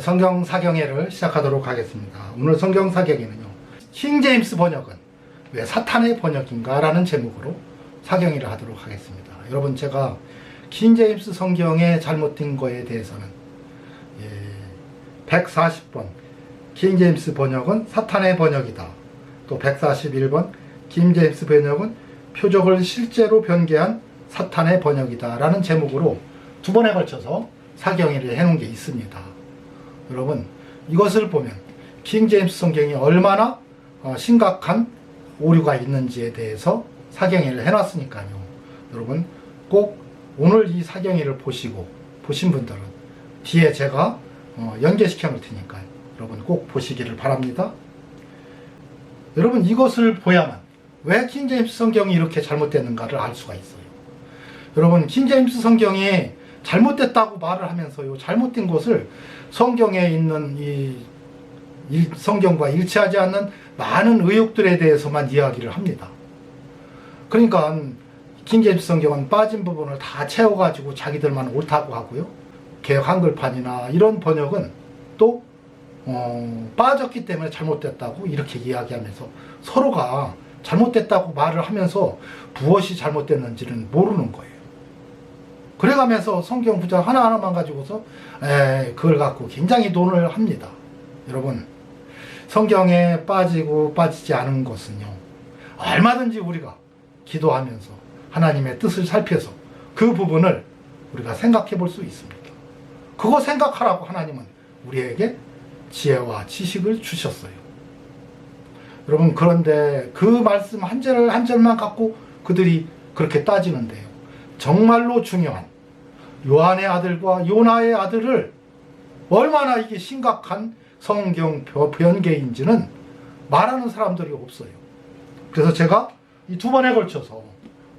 성경 사경회를 시작하도록 하겠습니다. 오늘 성경 사경회는요, 킹제임스 번역은 왜 사탄의 번역인가? 라는 제목으로 사경회를 하도록 하겠습니다. 여러분, 제가 킹제임스 성경에 잘못된 거에 대해서는 140번 킹제임스 번역은 사탄의 번역이다, 또 141번 킹제임스 번역은 표적을 실제로 변개한 사탄의 번역이다 라는 제목으로 두 번에 걸쳐서 사경회를 해놓은 게 있습니다. 여러분, 이것을 보면 킹제임스 성경이 얼마나 심각한 오류가 있는지에 대해서 사경회를 해놨으니까요. 여러분, 꼭 오늘 이 사경회를 보신 분들은 뒤에 제가 연계시켜 놓을 테니까요. 여러분 꼭 보시기를 바랍니다. 여러분, 이것을 보야만 왜 킹제임스 성경이 이렇게 잘못됐는가를 알 수가 있어요. 여러분, 킹제임스 성경이 잘못됐다고 말을 하면서요, 잘못된 것을 성경에 있는 이 성경과 일치하지 않는 많은 의혹들에 대해서만 이야기를 합니다. 그러니까 킹제임스 성경은 빠진 부분을 다 채워가지고 자기들만 옳다고 하고요, 개역 한글판이나 이런 번역은 또 빠졌기 때문에 잘못됐다고 이렇게 이야기하면서 서로가 잘못됐다고 말을 하면서 무엇이 잘못됐는지는 모르는 거예요. 그래가면서 성경 구절 하나하나만 가지고서 그걸 갖고 굉장히 논을 합니다. 여러분, 성경에 빠지고 빠지지 않은 것은요, 얼마든지 우리가 기도하면서 하나님의 뜻을 살펴서 그 부분을 우리가 생각해 볼 수 있습니다. 그거 생각하라고 하나님은 우리에게 지혜와 지식을 주셨어요. 여러분, 그런데 그 말씀 한 절 한 절만 갖고 그들이 그렇게 따지는데요, 정말로 중요한 요한의 아들과 요나의 아들을 얼마나 이게 심각한 성경 변개인지는 말하는 사람들이 없어요. 그래서 제가 이 두 번에 걸쳐서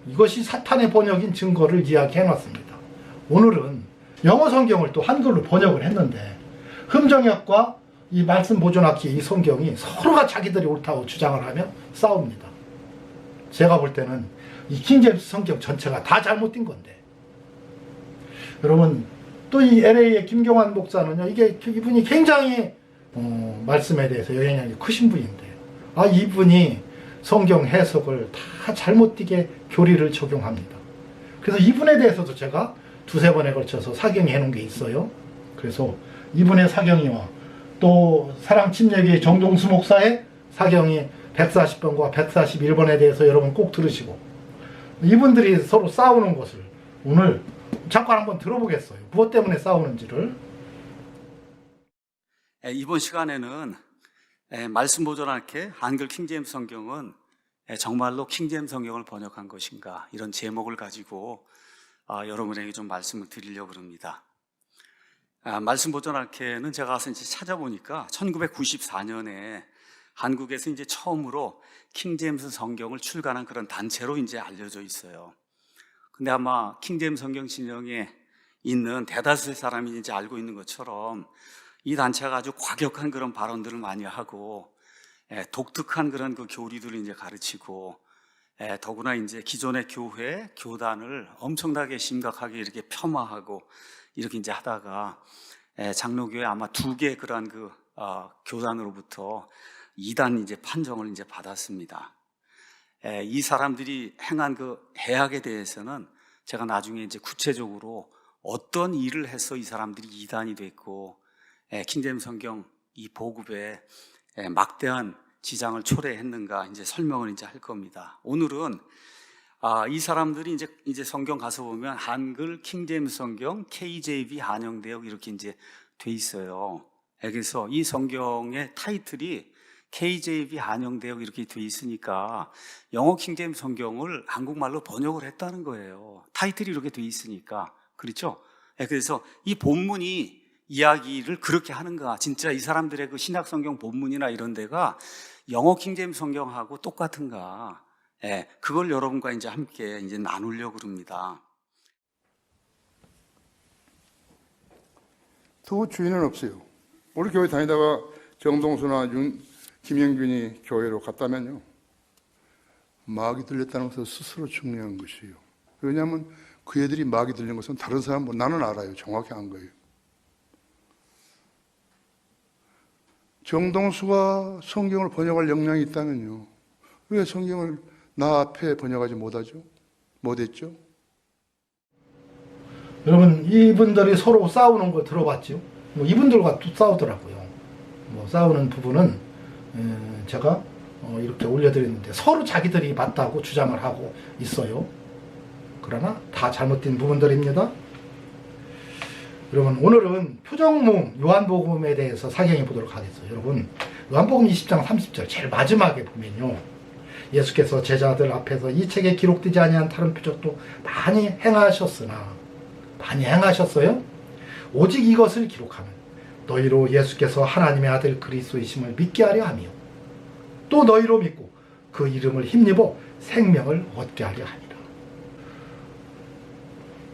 이것이 사탄의 번역인 증거를 이야기해 놨습니다. 오늘은 영어 성경을 또 한글로 번역을 했는데 흠정역과 이 말씀 보존학기 이 성경이 서로가 자기들이 옳다고 주장을 하며 싸웁니다. 제가 볼 때는 이 킹제임스 성경 전체가 다 잘못된 건데, 여러분, 또 이 LA의 김경환 목사는요, 이분이 굉장히 말씀에 대해서 영향력이 크신 분인데, 이분이 성경 해석을 다 잘못되게 교리를 적용합니다. 그래서 이분에 대해서도 제가 두세 번에 걸쳐서 사경해 놓은 게 있어요. 그래서 이분의 사경이와 또 사랑침례교회 정동수 목사의 사경이 140번과 141번에 대해서 여러분 꼭 들으시고, 이분들이 서로 싸우는 것을 오늘 잠깐 한번 들어보겠어요. 무엇 때문에 싸우는지를. 이번 시간에는 말씀 보존학회 한글 킹제임스 성경은 정말로 킹제임스 성경을 번역한 것인가, 이런 제목을 가지고 여러분에게 좀 말씀을 드리려고 합니다. 말씀 보존학회는 제가 가서 이제 찾아보니까 1994년에 한국에서 이제 처음으로 킹제임스 성경을 출간한 그런 단체로 이제 알려져 있어요. 근데 아마 킹제임스 성경 진영에 있는 대다수의 사람이 이제 알고 있는 것처럼 이 단체가 아주 과격한 그런 발언들을 많이 하고, 독특한 그런 그 교리들을 이제 가르치고, 더구나 이제 기존의 교회, 교단을 엄청나게 심각하게 이렇게 폄하하고 이렇게 이제 하다가 장로교회 아마 2개 그러한 그 교단으로부터 이단 이제 판정을 이제 받았습니다. 이 사람들이 행한 그 해악에 대해서는 제가 나중에 이제 구체적으로 어떤 일을 해서 이 사람들이 이단이 됐고 킹제임스 성경 이 보급에 막대한 지장을 초래했는가 이제 설명을 이제 할 겁니다. 오늘은 이 사람들이 이제 성경 가서 보면 한글 킹제임스 성경 KJV 한영대역 이렇게 이제 돼 있어요. 그래서 이 성경의 타이틀이 KJV 한영대역 이렇게 돼 있으니까 영어 킹제임스 성경을 한국말로 번역을 했다는 거예요. 타이틀이 이렇게 돼 있으니까. 그렇죠? 그래서 이 본문이 이야기를 그렇게 하는가, 진짜 이 사람들의 그 신약 성경 본문이나 이런 데가 영어 킹제임스 성경하고 똑같은가, 그걸 여러분과 이제 함께 이제 나누려고 합니다. 두 주인은 없어요. 우리 교회 다니다가 정동수나 김영균이 교회로 갔다면요, 마귀 들렸다는 것을 스스로 증명한 것이에요. 왜냐하면 그 애들이 마귀 들린 것은 다른 사람, 나는 알아요. 정확히 안 거예요. 정동수가 성경을 번역할 역량이 있다면요, 왜 성경을 나 앞에 번역하지 못했죠? 여러분, 이분들이 서로 싸우는 걸 들어봤죠? 뭐 이분들과 또 싸우더라고요. 뭐 싸우는 부분은 제가 이렇게 올려드렸는데 서로 자기들이 맞다고 주장을 하고 있어요. 그러나 다 잘못된 부분들입니다. 여러분, 오늘은 표정몽 요한복음에 대해서 사경해 보도록 하겠어요. 여러분, 요한복음 20장 30절 제일 마지막에 보면요, 예수께서 제자들 앞에서 이 책에 기록되지 아니한 다른 표적도 많이 행하셨으나, 많이 행하셨어요? 오직 이것을 기록하면 너희로 예수께서 하나님의 아들 그리스도이심을 믿게 하려 하며 또 너희로 믿고 그 이름을 힘입어 생명을 얻게 하려 하니라.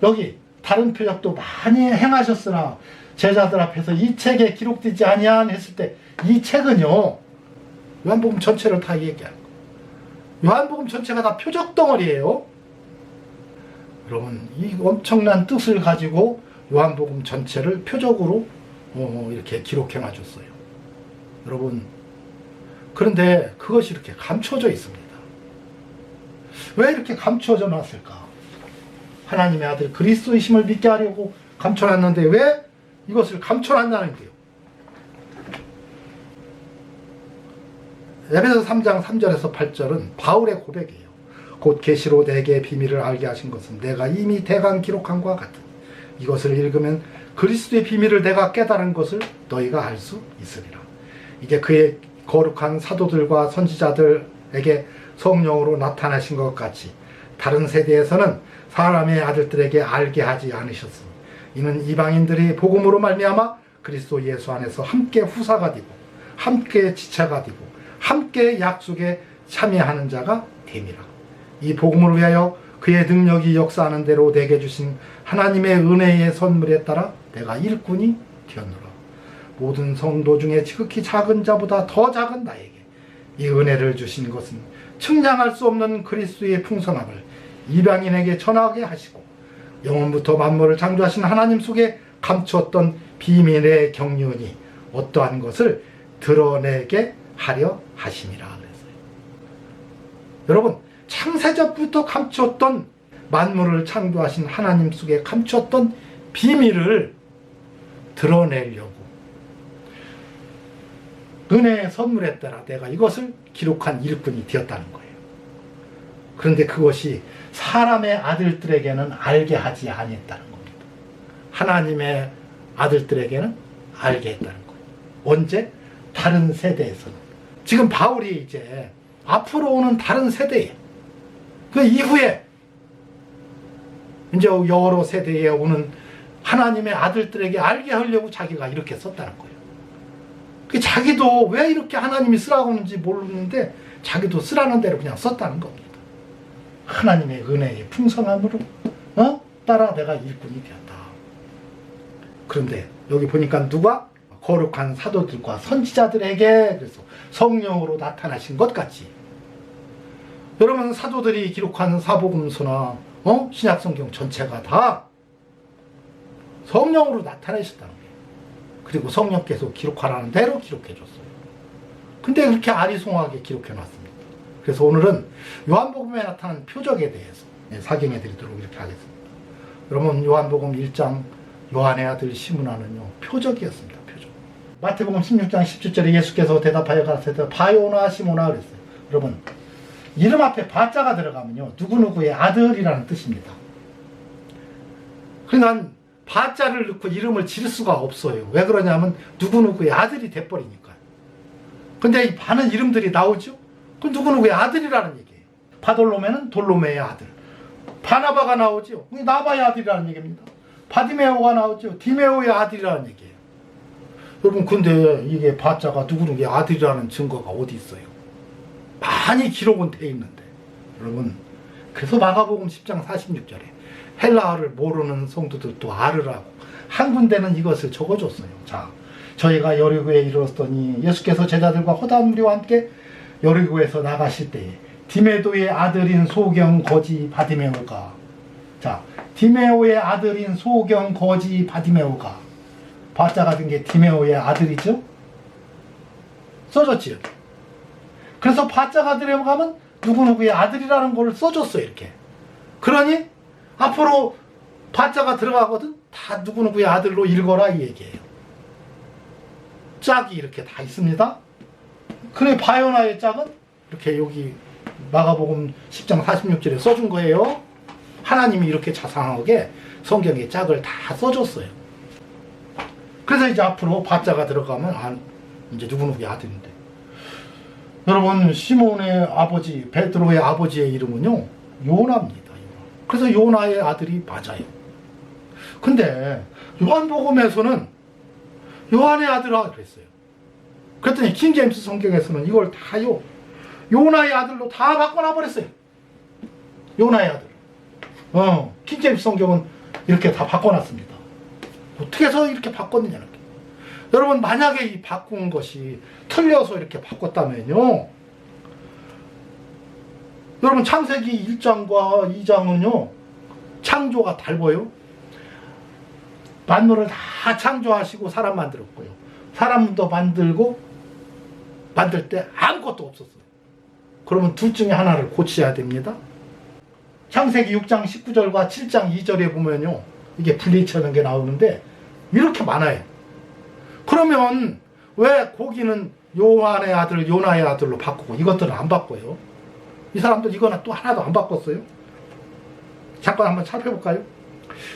여기 다른 표적도 많이 행하셨으나 제자들 앞에서 이 책에 기록되지 아니한 했을 때, 이 책은요, 요한복음 전체를 다 얘기하는 거예요. 요한복음 전체가 다 표적 덩어리예요. 여러분, 이 엄청난 뜻을 가지고 요한복음 전체를 표적으로 이렇게 기록해 놔줬어요. 여러분, 그런데 그것이 이렇게 감춰져 있습니다. 왜 이렇게 감춰져 놨을까? 하나님의 아들 그리스도이심을 믿게 하려고 감춰놨는데 왜 이것을 감춰놨다는 거예요? 에베소 3장 3절에서 8절은 바울의 고백이에요. 곧 계시로 내게 비밀을 알게 하신 것은 내가 이미 대강 기록한 것과 같은 이것을 읽으면 그리스도의 비밀을 내가 깨달은 것을 너희가 알 수 있으리라. 이게 그의 거룩한 사도들과 선지자들에게 성령으로 나타나신 것 같이 다른 세대에서는 사람의 아들들에게 알게 하지 않으셨으니 이는 이방인들이 복음으로 말미암아 그리스도 예수 안에서 함께 후사가 되고 함께 지체가 되고 함께 약속에 참여하는 자가 됨이라. 이 복음을 위하여 그의 능력이 역사하는 대로 내게 주신 하나님의 은혜의 선물에 따라 내가 일꾼이 되었노라. 모든 성도 중에 지극히 작은 자보다 더 작은 나에게 이 은혜를 주신 것은 측량할 수 없는 그리스도의 풍성함을 이방인에게 전하게 하시고 영원부터 만물을 창조하신 하나님 속에 감추었던 비밀의 경륜이 어떠한 것을 드러내게 하려 하심이라 그랬어요. 여러분, 창세전부터 감추었던, 만물을 창조하신 하나님 속에 감추었던 비밀을 드러내려고 은혜의 선물에 따라 내가 이것을 기록한 일꾼이 되었다는 거예요. 그런데 그것이 사람의 아들들에게는 알게 하지 아니했다는 겁니다. 하나님의 아들들에게는 알게 했다는 거예요. 언제? 다른 세대에서는. 지금 바울이 이제 앞으로 오는 다른 세대에, 그 이후에 이제 여러 세대에 오는 하나님의 아들들에게 알게 하려고 자기가 이렇게 썼다는 거예요. 자기도 왜 이렇게 하나님이 쓰라고 하는지 모르는데 자기도 쓰라는 대로 그냥 썼다는 겁니다. 하나님의 은혜의 풍성함으로 따라 내가 일꾼이 되었다. 그런데 여기 보니까 누가? 거룩한 사도들과 선지자들에게 그래서 성령으로 나타나신 것 같이, 여러분, 사도들이 기록한 사복음서나 신약성경 전체가 다 성령으로 나타내셨다는 거예요. 그리고 성령께서 기록하라는 대로 기록해줬어요. 근데 그렇게 아리송하게 기록해놨습니다. 그래서 오늘은 요한복음에 나타난 표적에 대해서 사경해드리도록 이렇게 하겠습니다. 여러분, 요한복음 1장 요한의 아들 시므나는요, 표적이었습니다. 표적. 마태복음 16장 17절에 예수께서 대답하여 가라사대 바요나 시므나 그랬어요. 여러분, 이름 앞에 바자가 들어가면요, 누구누구의 아들이라는 뜻입니다. 그래서 난 바자를 넣고 이름을 지을 수가 없어요. 왜 그러냐면 누구누구의 아들이 돼버리니까요. 근데 이 많은 이름들이 나오죠? 그럼 누구누구의 아들이라는 얘기예요. 바돌로메는 돌로메의 아들. 바나바가 나오죠? 나바의 아들이라는 얘기입니다. 바디메오가 나오죠? 디메오의 아들이라는 얘기예요. 여러분, 근데 이게 바자가 누구누구의 아들이라는 증거가 어디 있어요? 많이 기록은 돼 있는데. 여러분, 그래서 마가복음 10장 46절에 헬라어를 모르는 성도들도 알으라고 한 군데는 이것을 적어줬어요. 자, 저희가 여리고에 이르렀더니 예수께서 제자들과 허다한 무리와 함께 여리고에서 나가실 때에 디메도의 아들인 소경 거지 바디메오가, 자, 디메오의 아들인 소경 거지 바디메오가, 바자가 된 게 디메오의 아들이죠. 써줬지요. 그래서 바자가 들어가면 누구누구의 아들이라는 걸 써줬어요. 이렇게. 그러니 앞으로 바자가 들어가거든 다 누구누구의 아들로 읽어라 이 얘기예요. 짝이 이렇게 다 있습니다. 그래 바요나의 짝은 이렇게 여기 마가복음 10장 46절에 써준 거예요. 하나님이 이렇게 자상하게 성경에 짝을 다 써줬어요. 그래서 이제 앞으로 바자가 들어가면 이제 누구누구의 아들인데, 여러분 시몬의 아버지 베드로의 아버지의 이름은요 요나입니다. 그래서 요나의 아들이 맞아요. 근데 요한복음에서는 요한의 아들아 그랬어요. 그랬더니 킹제임스 성경에서는 이걸 다요 요나의 아들로 다 바꿔놔 버렸어요. 요나의 아들. 킹제임스 성경은 이렇게 다 바꿔놨습니다. 어떻게 해서 이렇게 바꿨느냐는 게. 여러분 만약에 이 바꾼 것이 틀려서 이렇게 바꿨다면요, 여러분 창세기 1장과 2장은요 창조가 달라요. 만물을 다 창조하시고 사람 만들었고요. 사람도 만들고 만들 때 아무것도 없었어요. 그러면 둘 중에 하나를 고쳐야 됩니다. 창세기 6장 19절과 7장 2절에 보면요 이게 분리처럼 게 나오는데 이렇게 많아요. 그러면 왜 고기는 요한의 아들 요나의 아들로 바꾸고 이것들은 안 바꿔요? 이 사람들 이거는 또 하나도 안 바꿨어요. 잠깐 한번 살펴볼까요?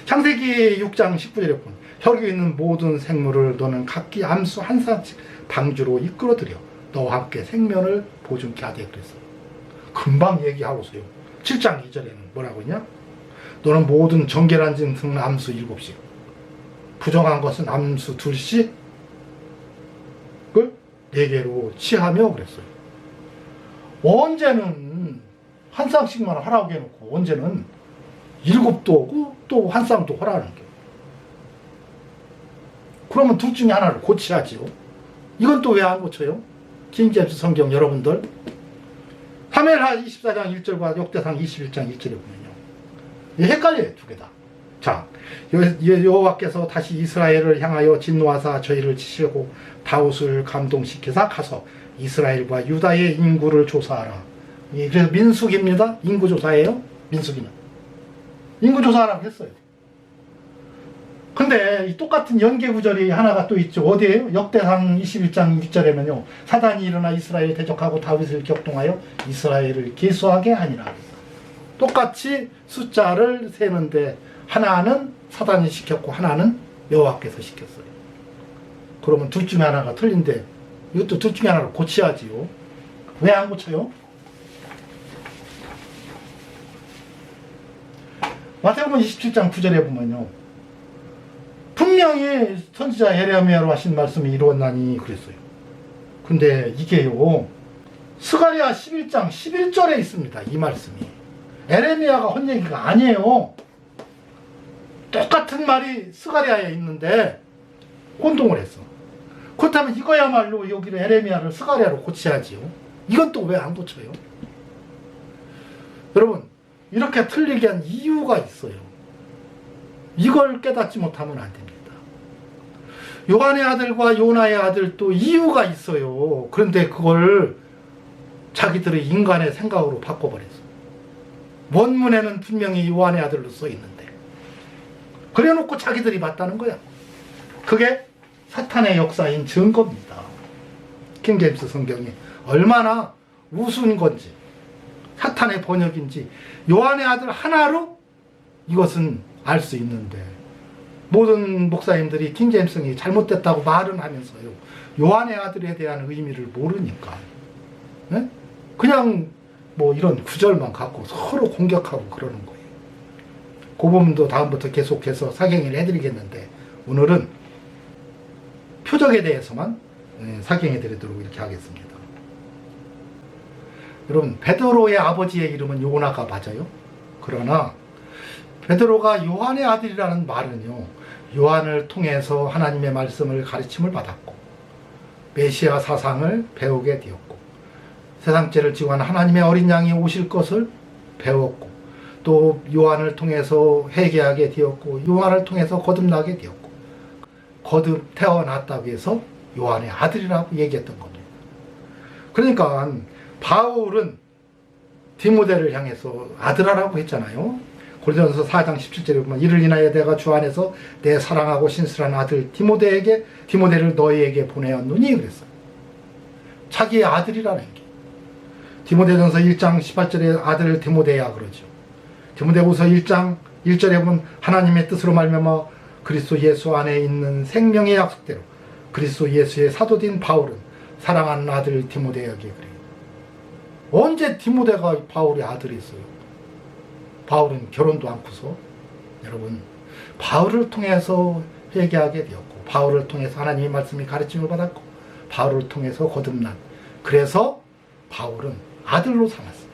창세기 6장 19절에 보면 혈육에 있는 모든 생물을 너는 각기 암수 한 쌍씩 방주로 이끌어들여 너와 함께 생면을 보존케 하되 그랬어요. 금방 얘기하고서요. 7장 2절에는 뭐라고 했냐? 너는 모든 정결한 짐승 암수 7씩, 부정한 것은 암수 2씩 을 4개로 취하며 그랬어요. 언제는 한 쌍씩만 하라고 해놓고 언제는 7도 오고 또 한 쌍도 하라는 게. 그러면 둘 중에 하나를 고쳐야지요. 이건 또 왜 안 고쳐요? 킹제임스 성경 여러분들 사무엘하 24장 1절과 역대상 21장 1절에 보면요 헷갈려요. 두 개 다. 자, 여호와께서 다시 이스라엘을 향하여 진노하사 저희를 치시고 다윗을 감동시키사 가서 이스라엘과 유다의 인구를 조사하라. 그래서 민수기입니다. 인구조사예요. 민수기는 인구조사하라고 했어요. 근데 이 똑같은 연계구절이 하나가 또 있죠. 어디에요? 역대상 21장 6절에면요 사단이 일어나 이스라엘을 대적하고 다윗을 격동하여 이스라엘을 계수하게 하니라. 똑같이 숫자를 세는데 하나는 사단이 시켰고 하나는 여호와께서 시켰어요. 그러면 둘 중에 하나가 틀린데 이것도 둘 중에 하나를 고쳐야지요. 왜 안 고쳐요? 마태복음 27장 9절에 보면요 분명히 선지자 예레미야로 하신 말씀이 이루어나니 그랬어요. 근데 이게요 스가랴 11장 11절에 있습니다. 이 말씀이 예레미야가 한 얘기가 아니에요. 똑같은 말이 스가랴에 있는데 혼동을 했어. 그렇다면 이거야말로 여기를 예레미야를 스가랴로 고쳐야지요. 이건 또 왜 안 고쳐요? 여러분 이렇게 틀리게 한 이유가 있어요. 이걸 깨닫지 못하면 안 됩니다. 요한의 아들과 요나의 아들도 이유가 있어요. 그런데 그걸 자기들의 인간의 생각으로 바꿔버렸어. 원문에는 분명히 요한의 아들로 써있는데 그래놓고 자기들이 맞다는 거야. 그게 사탄의 역사인 증거입니다. 킹제임스 성경이 얼마나 우스운 건지 사탄의 번역인지 요한의 아들 하나로 이것은 알 수 있는데 모든 목사님들이 킹제임스이 잘못됐다고 말은 하면서요 요한의 아들에 대한 의미를 모르니까 네? 그냥 뭐 이런 구절만 갖고 서로 공격하고 그러는 거예요. 그 부분도 다음부터 계속해서 사경을 해드리겠는데 오늘은 표적에 대해서만 사경해 드리도록 이렇게 하겠습니다. 여러분 베드로의 아버지의 이름은 요나가 맞아요. 그러나 베드로가 요한의 아들이라는 말은요 요한을 통해서 하나님의 말씀을 가르침을 받았고 메시아 사상을 배우게 되었고 세상죄를 지고 하나님의 어린 양이 오실 것을 배웠고 또 요한을 통해서 회개하게 되었고 요한을 통해서 거듭나게 되었고 거듭 태어났다고 해서 요한의 아들이라고 얘기했던 겁니다. 그러니까 바울은 디모데를 향해서 아들아라고 했잖아요. 고린도전서 4장 17절에 보면 이를 인하여 내가 주 안에서 내 사랑하고 신실한 아들 디모데를 너희에게 보내었노니 그랬어요. 자기의 아들이라는 게. 디모데전서 1장 18절에 아들 디모데야 그러죠. 디모데후서 1장 1절에 보면 하나님의 뜻으로 말미암아 그리스도 예수 안에 있는 생명의 약속대로 그리스도 예수의 사도된 바울은 사랑하는 아들 디모데에게 그래요. 언제 디모데가 바울의 아들이 있어요? 바울은 결혼도 않고서 여러분 바울을 통해서 회개하게 되었고 바울을 통해서 하나님의 말씀이 가르침을 받았고 바울을 통해서 거듭난 그래서 바울은 아들로 삼았어요.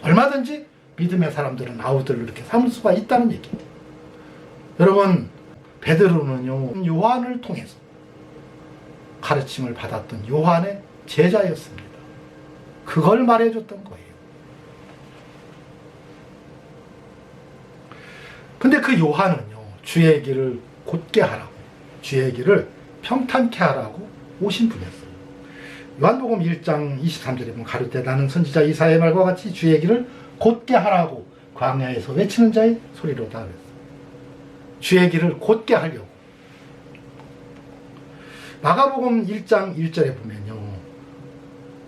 얼마든지 믿음의 사람들은 아우들을 이렇게 삼을 수가 있다는 얘기입니다. 여러분 베드로는요 요한을 통해서 가르침을 받았던 요한의 제자였습니다. 그걸 말해줬던 거예요. 근데 그 요한은요 주의 길을 곧게 하라고 주의 길을 평탄케 하라고 오신 분이었어요. 요한복음 1장 23절에 보면 가룟때 나는 선지자 이사야의 말과 같이 주의 길을 곧게 하라고 광야에서 외치는 자의 소리로다 그랬어요. 주의 길을 곧게 하려고. 마가복음 1장 1절에 보면요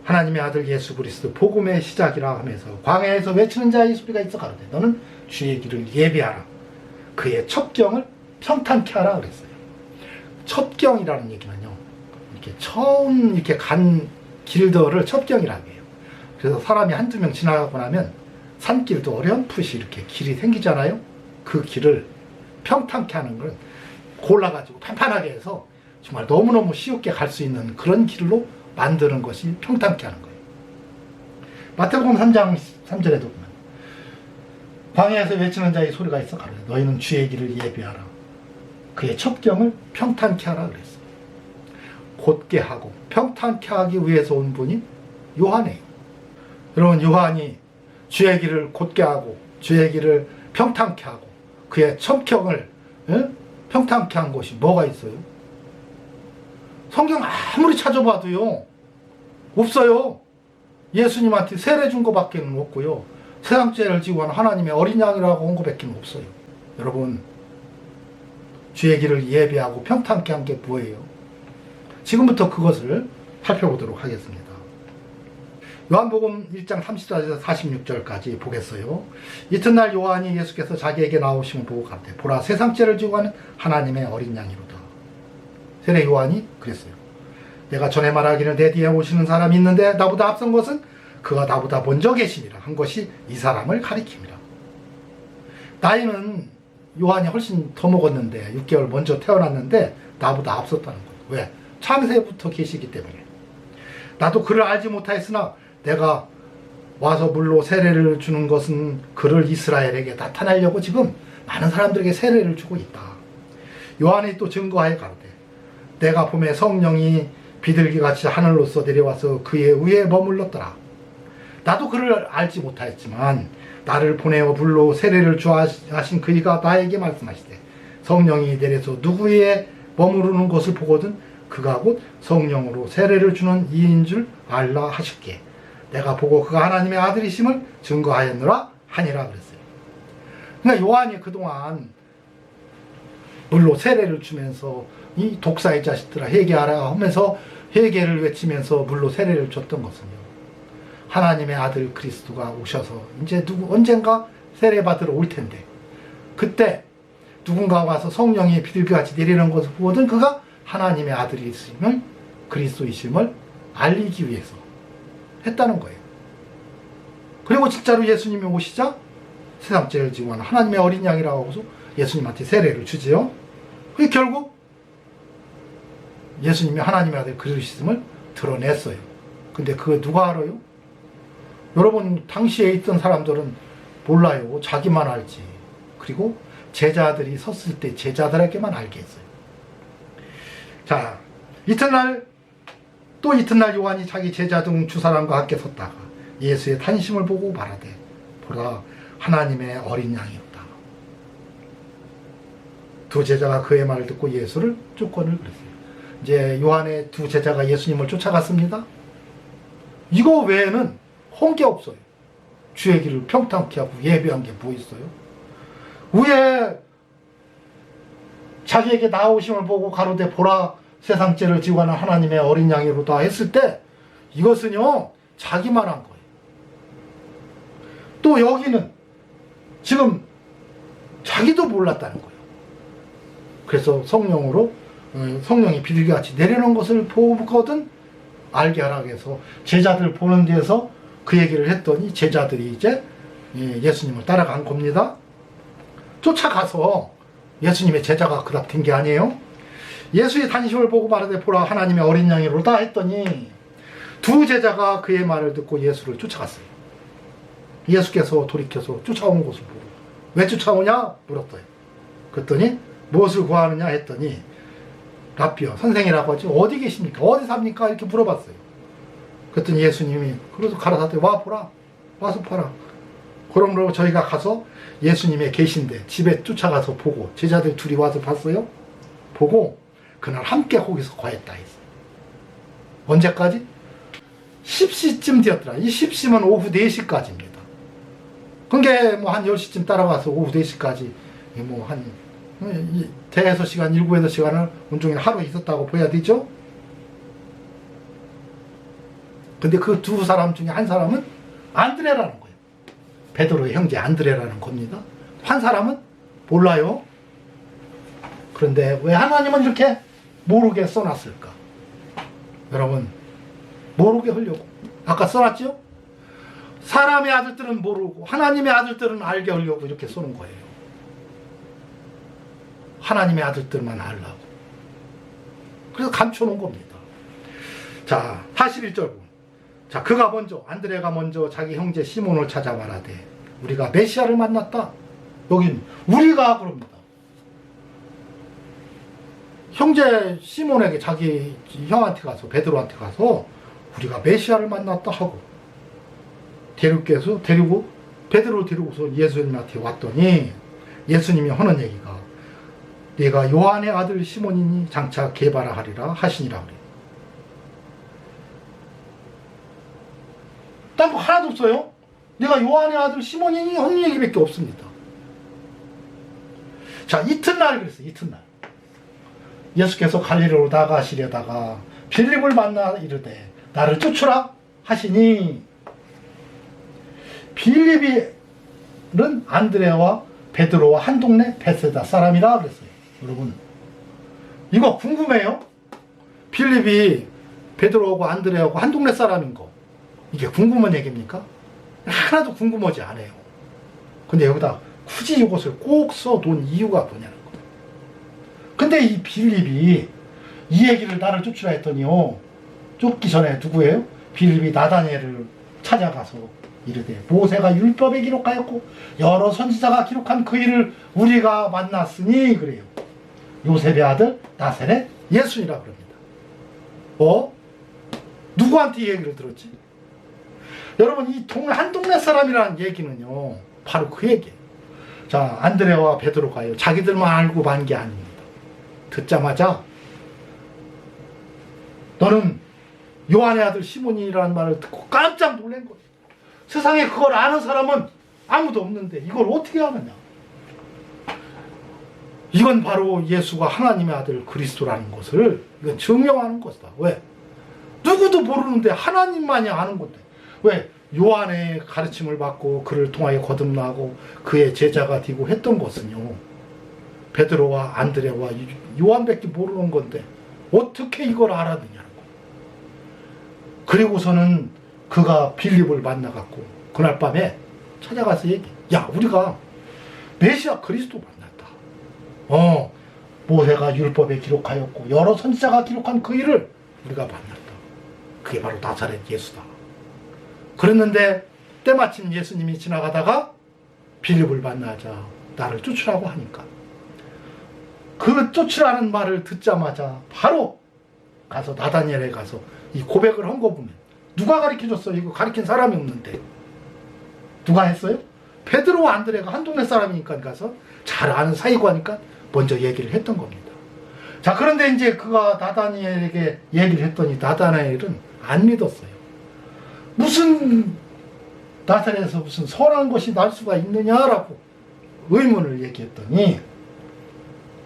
하나님의 아들 예수 그리스도 복음의 시작이라 하면서 광야에서 외치는 자의 소리가 있어 가로되 너는 주의 길을 예비하라 그의 첩경을 평탄케 하라 그랬어요. 첩경이라는 얘기는요 이렇게 처음 이렇게 간 길들을 첩경이라고 해요. 그래서 사람이 한두 명 지나가고 나면 산길도 어렴풋이 이렇게 길이 생기잖아요. 그 길을 평탄케 하는 건 골라가지고 판판하게 해서 정말 너무너무 쉽게 갈 수 있는 그런 길로 만드는 것이 평탄케 하는 거예요. 마태복음 3장 3절에도 보면 광야에서 외치는 자의 소리가 있어 가로되 너희는 주의 길을 예비하라 그의 첩경을 평탄케 하라 그랬어요. 곧게 하고 평탄케 하기 위해서 온 분이 요한이에요. 여러분 요한이 주의 길을 곧게 하고 주의 길을 평탄케 하고 그의 첩경을 평탄케 한 것이 뭐가 있어요? 성경 아무리 찾아봐도요 없어요. 예수님한테 세례 준 것밖에 없고요 세상죄를 지고 한 하나님의 어린 양이라고 한 것밖에 없어요. 여러분 주의 길을 예비하고 평탄케 한 게 뭐예요? 지금부터 그것을 살펴보도록 하겠습니다. 요한복음 1장 34절에서 46절까지 보겠어요. 이튿날 요한이 예수께서 자기에게 나오심을 보고 가로되 보라 세상죄를 지고 가는 하나님의 어린 양이로다. 세례 요한이 그랬어요. 내가 전에 말하기를 내 뒤에 오시는 사람이 있는데 나보다 앞선 것은 그가 나보다 먼저 계심이라 한 것이 이 사람을 가리킵니다. 나이는 요한이 훨씬 더 먹었는데 6개월 먼저 태어났는데 나보다 앞섰다는 거예요. 왜? 창세부터 계시기 때문에. 나도 그를 알지 못하였으나 내가 와서 물로 세례를 주는 것은 그를 이스라엘에게 나타내려고 지금 많은 사람들에게 세례를 주고 있다. 요한이 또 증거하여 가로되 내가 봄에 성령이 비둘기같이 하늘로서 내려와서 그의 위에 머물렀더라. 나도 그를 알지 못하였지만 나를 보내어 불로 세례를 주하신 그이가 나에게 말씀하시되 성령이 내려서 누구의 머무르는 것을 보거든 그가 곧 성령으로 세례를 주는 이인 줄 알라 하셨기에 내가 보고 그가 하나님의 아들이심을 증거하였노라 하니라 그랬어요. 그러니까 요한이 그동안 물로 세례를 주면서 이 독사의 자식들아 회개하라 하면서 회개를 외치면서 물로 세례를 줬던 것은요 하나님의 아들 그리스도가 오셔서 이제 언젠가 세례 받으러 올 텐데 그때 누군가 와서 성령이 비둘기같이 내리는 것을 보거든 그가 하나님의 아들이심을 그리스도이심을 알리기 위해서 했다는 거예요. 그리고 진짜로 예수님이 오시자 세상 죄를 지고 하는 하나님의 어린 양이라고 하고서 예수님한테 세례를 주지요. 그게 결국 예수님이 하나님의 아들 그리스도이심을 드러냈어요. 근데 그거 누가 알아요? 여러분 당시에 있던 사람들은 몰라요. 자기만 알지. 그리고 제자들이 섰을 때 제자들에게만 알게 했어요. 자, 이튿날 요한이 자기 제자 중 두 사람과 함께 섰다가 예수의 탄심을 보고 말하되 보라 하나님의 어린 양이었다. 두 제자가 그의 말을 듣고 예수를 쫓거늘 그랬어요. 이제 요한의 두 제자가 예수님을 쫓아갔습니다. 이거 외에는 한 게 없어요. 주의 길을 평탄케 하고 예배한 게 뭐 있어요? 왜 자기에게 나오심을 보고 가로되 보라 세상 죄를 지고 가는 하나님의 어린 양이로다 했을 때 이것은요 자기만 한 거예요. 또 여기는 지금 자기도 몰랐다는 거예요. 그래서 성령으로 성령이 비둘기같이 내려놓은 것을 보거든 알게 하라고 해서 제자들 보는 데서 그 얘기를 했더니 제자들이 이제 예수님을 따라간 겁니다. 쫓아가서 예수님의 제자가 그답된 게 아니에요. 예수의 단심을 보고 말하되 보라 하나님의 어린 양이로다 했더니 두 제자가 그의 말을 듣고 예수를 쫓아갔어요. 예수께서 돌이켜서 쫓아온 것을 보고 왜 쫓아오냐 물었어요. 그랬더니 무엇을 구하느냐 했더니 랍비여 선생이라고 하지 어디 계십니까? 어디 삽니까? 이렇게 물어봤어요. 그랬더니 예수님이 그래서 가라사대 와 보라 와서 봐라. 그러므로 저희가 가서 예수님의 계신데 집에 쫓아가서 보고 제자들 둘이 와서 봤어요. 보고 그날 함께 거기서 거했다 했어요. 언제까지? 10시쯤 되었더라. 이 10시면 오후 4시까지입니다. 그게 뭐 한 10시쯤 따라가서 오후 4시까지 뭐 한 대여섯 시간 7, 8시간을 온종일 하루 있었다고 봐야 되죠. 근데 그 두 사람 중에 한 사람은 안드레라는 거예요. 베드로의 형제 안드레라는 겁니다. 한 사람은 몰라요. 그런데 왜 하나님은 이렇게 모르게 써놨을까? 여러분 모르게 하려고 아까 써놨죠? 사람의 아들들은 모르고 하나님의 아들들은 알게 하려고 이렇게 써놓은 거예요. 하나님의 아들들만 알라고. 그래서 감춰놓은 겁니다. 자 41절 보면 자 그가 먼저 안드레가 먼저 자기 형제 시몬을 찾아 말하되 우리가 메시아를 만났다. 여긴 우리가 그럽니다. 형제 시몬에게 자기 형한테 가서 베드로한테 가서 우리가 메시아를 만났다 하고 데리고 베드로를 데리고서 예수님한테 왔더니 예수님이 하는 얘기가 내가 요한의 아들 시몬이니 장차 게바라 하리라 하시니라 그래요. 딴 거 하나도 없어요. 내가 요한의 아들 시몬이니 하는 얘기밖에 없습니다. 자 이튿날 그랬어요. 이튿날 예수께서 갈릴리로 나가시려다가 빌립을 만나 이르되 나를 쫓으라 하시니 빌립이는 안드레와 베드로와 한 동네 베세다 사람이라 그랬어요. 여러분 이거 궁금해요? 빌립이 베드로하고 안드레하고 한 동네 사람인 거 이게 궁금한 얘기입니까? 하나도 궁금하지 않아요. 근데 여기다 굳이 이것을 꼭 써둔 이유가 뭐냐는 거예요. 근데 이 빌립이 이 얘기를 나를 쫓으라 했더니요 쫓기 전에 누구예요? 빌립이 나다니엘을 찾아가서 이르되 모세가 율법에 기록하였고 여러 선지자가 기록한 그 일을 우리가 만났으니 그래요. 요셉의 아들 나세렛 예수니라 그럽니다. 누구한테 이 얘기를 들었지? 여러분 이 한 동네 사람이라는 얘기는요 바로 그 얘기예요. 자 안드레와 베드로가요 자기들만 알고 만 게 아닙니다. 듣자마자 너는 요한의 아들 시몬이라는 말을 듣고 깜짝 놀란 거예요. 세상에 그걸 아는 사람은 아무도 없는데 이걸 어떻게 아느냐. 이건 바로 예수가 하나님의 아들 그리스도라는 것을 이건 증명하는 것이다. 왜? 누구도 모르는데 하나님만이 아는 건데 왜? 요한의 가르침을 받고 그를 통하여 거듭나고 그의 제자가 되고 했던 것은요 베드로와 안드레와 요한밖에 모르는 건데 어떻게 이걸 알았느냐는 거. 그리고서는 그가 빌립을 만나갖고 그날 밤에 찾아가서 야 우리가 메시아 그리스도 만났다. 모세가 율법에 기록하였고 여러 선지자가 기록한 그 일을 우리가 만났다. 그게 바로 나사렛 예수다. 그랬는데 때마침 예수님이 지나가다가 빌립을 만나자 나를 쫓으라고 하니까 그 쫓으라는 말을 듣자마자 바로 가서 나다니엘에 가서 이 고백을 한 거 보면 누가 가르쳐줬어요? 이거 가르친 사람이 없는데 누가 했어요? 베드로와 안드레가 한 동네 사람이니까 가서 잘 아는 사이고 하니까 먼저 얘기를 했던 겁니다. 자 그런데 이제 그가 나다니엘에게 얘기를 했더니 나다니엘은 안 믿었어요. 무슨 나사렛에서 무슨 선한 것이 날 수가 있느냐라고 의문을 얘기했더니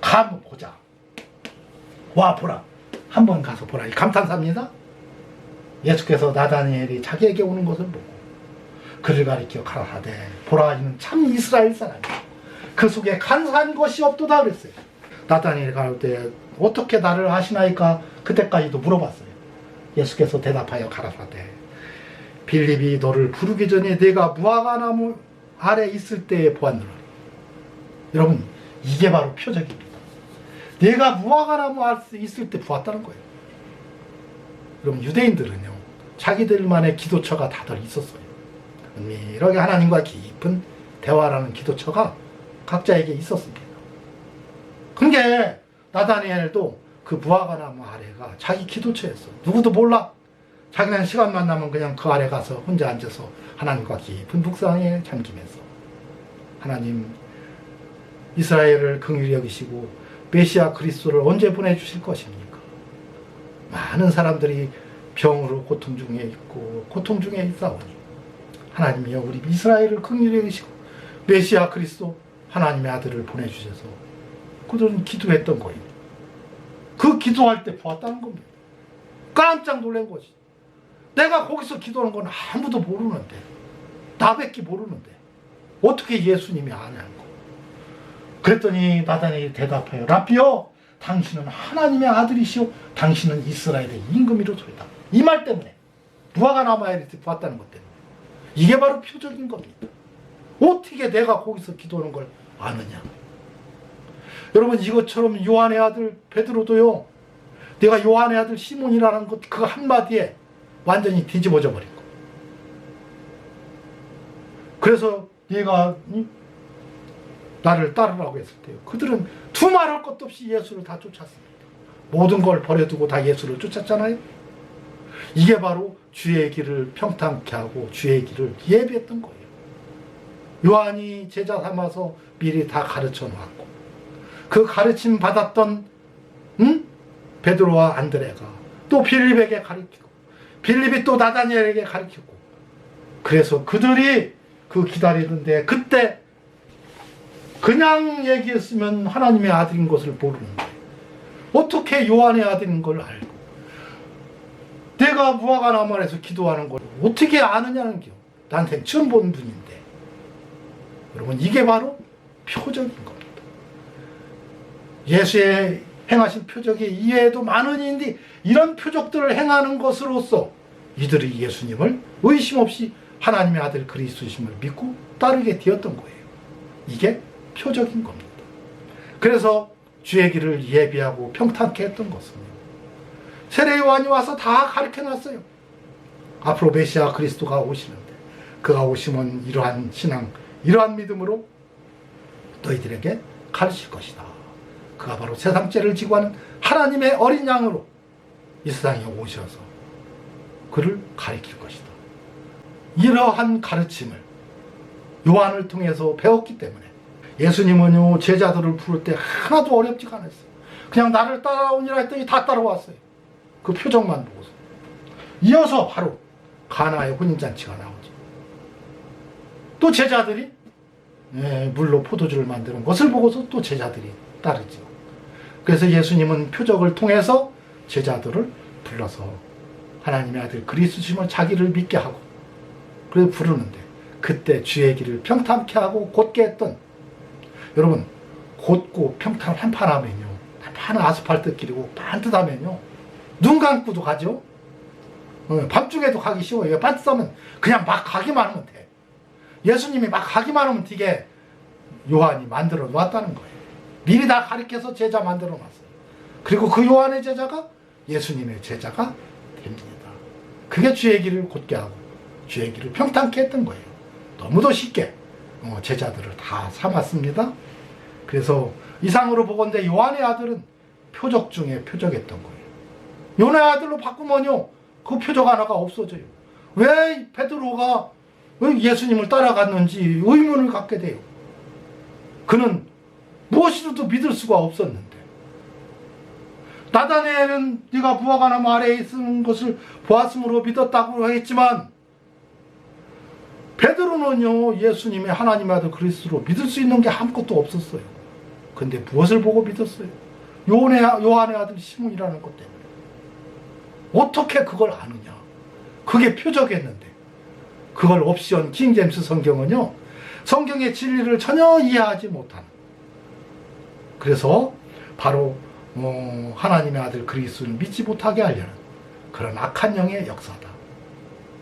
가면 보자. 와 보라. 한번 가서 보라. 감탄사입니다. 예수께서 나다니엘이 자기에게 오는 것을 보고 그를 가리켜 가라사대 보라 이는 참 이스라엘 사람이다. 그 속에 간사한 것이 없도다 그랬어요. 나다니엘이 가를 때 어떻게 나를 아시나이까 그때까지도 물어봤어요. 예수께서 대답하여 가라사대 빌립이 너를 부르기 전에 내가 무화과나무 아래 있을 때에 보았느라. 여러분 이게 바로 표적입니다. 내가 무화과나무 아래 있을 때 보았다는 거예요. 여러분 유대인들은요 자기들만의 기도처가 다들 있었어요. 은밀하게 하나님과 깊은 대화라는 기도처가 각자에게 있었습니다. 그게 나다니엘도 그 무화과나무 아래가 자기 기도처였어. 누구도 몰라. 자기는 시간만 나면 그냥 그 아래 가서 혼자 앉아서 하나님과 깊은 묵상에 잠기면서 하나님 이스라엘을 긍휼히 여기시고 메시아 그리스도를 언제 보내주실 것입니까? 많은 사람들이 병으로 고통 중에 있고 고통 중에 있사오니 하나님이여 우리 이스라엘을 긍휼히 여기시고 메시아 그리스도 하나님의 아들을 보내주셔서 그들은 기도했던 거예요. 그 기도할 때 보았다는 겁니다. 깜짝 놀란 거지. 내가 거기서 기도하는 건 아무도 모르는데 나밖에 모르는데 어떻게 예수님이 아냐고. 그랬더니 나다니엘이 대답해요. 라비여 당신은 하나님의 아들이시오 당신은 이스라엘의 임금이로소이다. 이 말 때문에 무화과나무에 보았다는 것 때문에 이게 바로 표적인 겁니다. 어떻게 내가 거기서 기도하는 걸 아느냐. 여러분 이것처럼 요한의 아들 베드로도요 내가 요한의 아들 시몬이라는 것 그 한마디에 완전히 뒤집어져 버린 거. 그래서 얘가 나를 따르라고 했을 때요 그들은 두말할 것도 없이 예수를 다 쫓았습니다. 모든 걸 버려두고 다 예수를 쫓았잖아요. 이게 바로 주의 길을 평탄케 하고 주의 길을 예비했던 거예요. 요한이 제자 삼아서 미리 다 가르쳐 놓았고 그 가르침 받았던 베드로와 안드레가 또 빌립에게 가르치고 빌립이 또 나다니엘에게 가르치고 그래서 그들이 그 기다리는데 그때 그냥 얘기했으면 하나님의 아들인 것을 모르는데 어떻게 요한의 아들인 걸 알고 내가 무화과나무 아래서 기도하는 걸 어떻게 아느냐는 겨. 나한테 처음 본 분인데 여러분 이게 바로 표적인 겁니다. 예수의 행하신 표적이 이외에도 많은 일인데 이런 표적들을 행하는 것으로서 이들이 예수님을 의심 없이 하나님의 아들 그리스도심을 믿고 따르게 되었던 거예요. 이게 표적인 겁니다. 그래서 주의 길을 예비하고 평탄케 했던 것은 세례 요한이 와서 다 가르쳐놨어요. 앞으로 메시아 그리스도가 오시는데 그가 오시면 이러한 신앙 이러한 믿음으로 너희들에게 가르칠 것이다. 그가 바로 세상 죄를 지고 하는 하나님의 어린 양으로 이 세상에 오셔서 그를 가르칠 것이다. 이러한 가르침을 요한을 통해서 배웠기 때문에 예수님은요 제자들을 부를 때 하나도 어렵지가 않았어요. 그냥 나를 따라오니라 했더니 다 따라왔어요. 그 표정만 보고서. 이어서 바로 가나의 혼인잔치가 나오죠. 또 제자들이 물로 포도주를 만드는 것을 보고서 또 제자들이 따르죠. 그래서 예수님은 표적을 통해서 제자들을 불러서 하나님의 아들 그리스도심을 자기를 믿게 하고 그래서 부르는데 그때 주의 길을 평탄케 하고 곧게 했던 여러분 곧고 평탄 한판하면요 한판 아스팔트 길이고 반듯하면요 눈 감고도 가죠. 밤중에도 가기 쉬워요. 반듯하면 그냥 막 가기만 하면 돼. 예수님이 막 가기만 하면 되게 요한이 만들어 놓았다는 거예요. 미리 다 가르쳐서 제자 만들어 놨어요. 그리고 그 요한의 제자가 예수님의 제자가 됩니다. 그게 주의 길을 곧게 하고 주의 길을 평탄케 했던 거예요. 너무도 쉽게 제자들을 다 삼았습니다. 그래서 이상으로 보건대 요한의 아들은 표적 중에 표적했던 거예요. 요한의 아들로 바꾸면요 그 표적 하나가 없어져요. 왜 베드로가 왜 예수님을 따라갔는지 의문을 갖게 돼요. 그는 무엇이라도 믿을 수가 없었는데 나다니엘은 네가 무화과나무 아래에 있는 것을 보았으므로 믿었다고 했지만 베드로는요, 예수님이 하나님의 아들 그리스도로 믿을 수 있는 게 아무것도 없었어요. 근데 무엇을 보고 믿었어요? 요한의 아들 시몬이라는 것 때문에. 어떻게 그걸 아느냐? 그게 표적이었는데 그걸 옵션 킹제임스 성경은요, 성경의 진리를 전혀 이해하지 못하는, 그래서 바로 하나님의 아들 그리스도를 믿지 못하게 하려는 그런 악한 영의 역사다.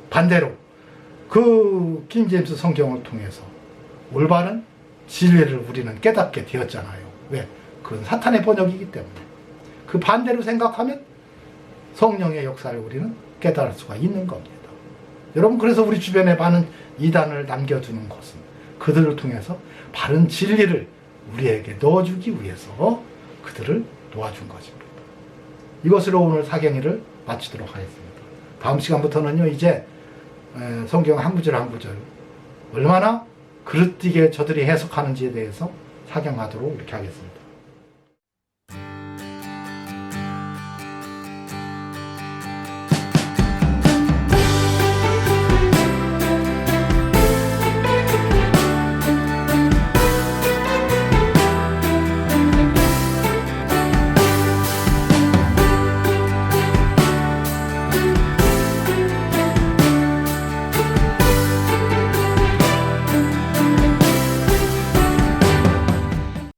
반대로 그 킹제임스 성경을 통해서 올바른 진리를 우리는 깨닫게 되었잖아요. 왜? 그건 사탄의 번역이기 때문에. 그 반대로 생각하면 성령의 역사를 우리는 깨달을 수가 있는 겁니다. 여러분, 그래서 우리 주변에 많은 이단을 남겨두는 것은 그들을 통해서 바른 진리를 우리에게 넣어주기 위해서 그들을 도와준 것입니다. 이것으로 오늘 사경위를 마치도록 하겠습니다. 다음 시간부터는요, 이제 성경 한 구절 한 구절 얼마나 그릇되게 저들이 해석하는지에 대해서 사경하도록 이렇게 하겠습니다.